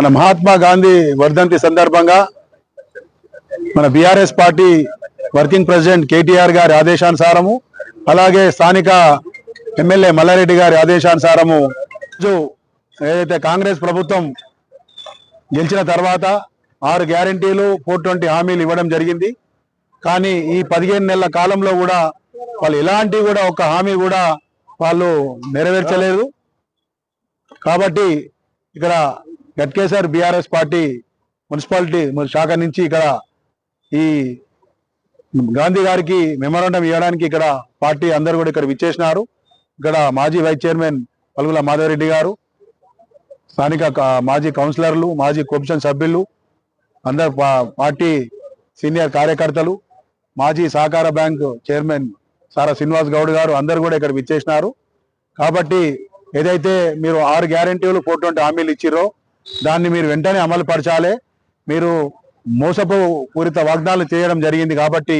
మన మహాత్మా గాంధీ వర్ధంతి సందర్భంగా మన BRS party working president KTR గారి ఆదేశానుసారము అలాగే స్థానిక ఎమ్మెల్యే మల్లారెడ్డి గారి ఆదేశానుసారము ఏదైతే కాంగ్రెస్ ప్రభుత్వం గెలిచిన తర్వాత 6 గ్యారెంటీలు 420 హామీలు ఇవ్వడం జరిగింది. కానీ ఈ 15 నెలల కాలంలో కూడా వాళ్ళు ఎలాంటి కూడా ఒక హామీ కూడా వాళ్ళు నెరవేర్చలేదు. కాబట్టి ఇక్కడ గట్కేసర్ బీఆర్ఎస్ పార్టీ మున్సిపాలిటీ శాఖ నుంచి ఇక్కడ ఈ గాంధీ గారికి మెమోరాండం ఇవ్వడానికి ఇక్కడ పార్టీ అందరూ కూడా ఇక్కడ విచ్చేసినారు. ఇక్కడ మాజీ వైస్ చైర్మన్ పలుగుల మాధవరెడ్డి గారు, స్థానిక మాజీ కౌన్సిలర్లు, మాజీ కమిషన్ సభ్యులు, అందరు పార్టీ సీనియర్ కార్యకర్తలు, మాజీ సహకార బ్యాంకు చైర్మన్ సారా శ్రీనివాస్ గౌడ్ గారు అందరు కూడా ఇక్కడ విచ్చేసినారు. కాబట్టి ఏదైతే మీరు 6 గ్యారెంటీలు 420 హామీలు ఇచ్చిరో దాన్ని మీరు వెంటనే అమలు పరచాలి. మీరు మోసపు పూరిత వాగ్దానాలు చేయడం జరిగింది. కాబట్టి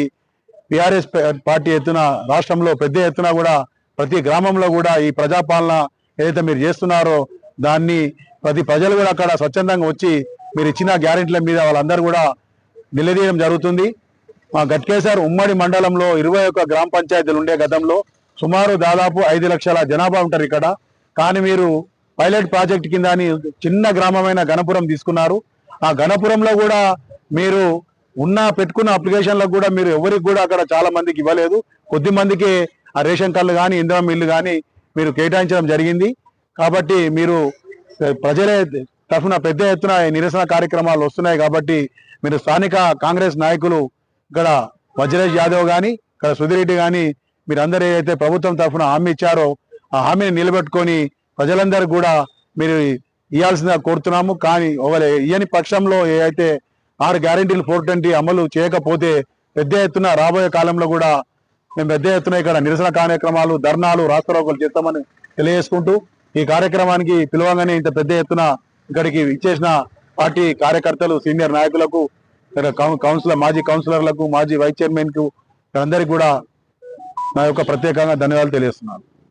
బీఆర్ఎస్ పార్టీ ఎత్తున రాష్ట్రంలో పెద్ద ఎత్తున కూడా ప్రతి గ్రామంలో కూడా ఈ ప్రజాపాలన ఏదైతే మీరు చేస్తున్నారో దాన్ని ప్రతి ప్రజలు కూడా అక్కడ స్వచ్ఛందంగా వచ్చి మీరు ఇచ్చిన గ్యారెంటీల మీద వాళ్ళందరూ కూడా నిలదీయడం జరుగుతుంది. మా గట్కేసర్ ఉమ్మడి మండలంలో 21 గ్రామ పంచాయతీలు ఉండే గతంలో సుమారు దాదాపు 5 లక్షల జనాభా ఉంటారు ఇక్కడ. కానీ మీరు పైలట్ ప్రాజెక్ట్ కింద చిన్న గ్రామమైన గణపురం తీసుకున్నారు. ఆ గణపురంలో కూడా మీరు పెట్టుకున్న అప్లికేషన్లకు కూడా మీరు ఎవరికి కూడా అక్కడ చాలా మందికి ఇవ్వలేదు. కొద్ది మందికి ఆ రేషన్ కార్డులు కానీ ఇందిరా మిల్లు కానీ మీరు కేటాయించడం జరిగింది. కాబట్టి మీరు ప్రజలే తరఫున పెద్ద ఎత్తున నిరసన కార్యక్రమాలు వస్తున్నాయి. కాబట్టి మీరు స్థానిక కాంగ్రెస్ నాయకులు ఇక్కడ వజ్రేష్ యాదవ్ కానీ ఇక్కడ సుధిరెడ్డి కానీ మీరందరూ ఏదైతే ప్రభుత్వం తరఫున హామీ ఇచ్చారో ఆ హామీని నిలబెట్టుకొని ప్రజలందరూ కూడా మీరు ఇవ్వాల్సిందిగా కోరుతున్నాము. కానీ ఒకవేళ ఇయ్యని పక్షంలో ఏదైతే 6 గ్యారెంటీలు 420 అమలు చేయకపోతే పెద్ద ఎత్తున రాబోయే కాలంలో కూడా మేము పెద్ద ఎత్తున ఇక్కడ నిరసన కార్యక్రమాలు, ధర్నాలు, రాస్తారోకోలు చేస్తామని తెలియజేసుకుంటూ ఈ కార్యక్రమానికి పిలవంగానే ఇంత పెద్ద ఎత్తున ఇక్కడికి ఇచ్చేసిన పార్టీ కార్యకర్తలు, సీనియర్ నాయకులకు, మాజీ కౌన్సిలర్లకు, మాజీ వైస్ చైర్మన్ కు అందరికీ కూడా నా యొక్క ప్రత్యేకంగా ధన్యవాదాలు తెలియజేస్తున్నాను.